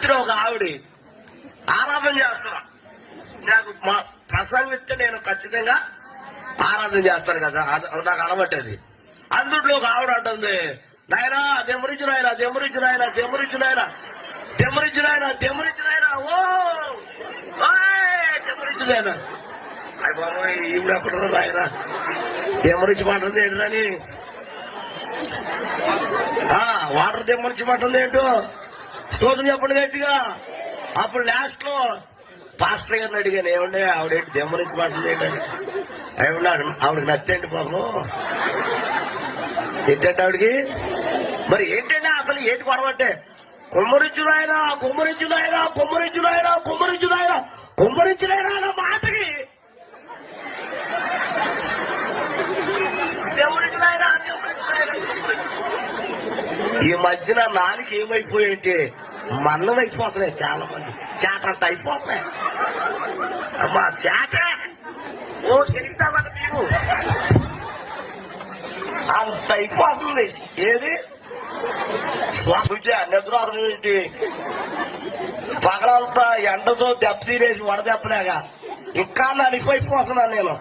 రాత్రి ఒక ఆవిడ ఆరాధన చేస్తున్నా. నాకు మా ప్రసంగిస్తే నేను ఖచ్చితంగా ఆరాధన చేస్తాను కదా, నాకు అలవాటది. అందులో ఒక ఆవిడ అంటుంది, నాయనా దెమ్మరించి నాయన, దెమ్మరించి నాయన, దెమ్మరించి నాయన, దెమ్మరించి నాయన, దెమ్మరించి నాయన, ఓ దెమ్మరించి నాయన. అయ్యి బాబోయ్, ఈవిడ ఎక్కడ నాయన దెమ్మరించి మాటంది ఏంటని, వాటర్ దెమ్మరించి మాటంది ఏంటో స్తోత్రం చెప్పండి గట్టిగా. అప్పుడు లాస్ట్ లో పాస్టర్ గారిని అడిగాను, ఏమండి ఆవిడేంటి దెమ్మరించి మాటంది ఏంటండి, ఏమన్నాడు ఆవిడకి నచ్చేంటి పాపం, ఏంటంటే ఆవిడకి మరి ఏంటంటే అసలు ఏంటి గొడవ అంటే, కుమ్మరించునాయనా కుమ్మరించునాయనా కుమ్మరించునాయనా కుమ్మరించునాయనా కుమ్మరించునాయనా అన్న మాటకి ఈ మధ్యన నాలుగు ఏమైపోయాయంటే మన్నం అయిపోతున్నాయి, చాలా మంది చేటంత అయిపోతున్నాయి. అమ్మా చేట ఓ చెరిగితామన్న మేము అంత అయిపోతుంది. ఏది నిద్రాసం ఏంటి, పగలంతా ఎండతో దెబ్బ తీరేసి వడదెబ్బలేగా ఇంకా నలిపోయిపోతున్నాను నేను.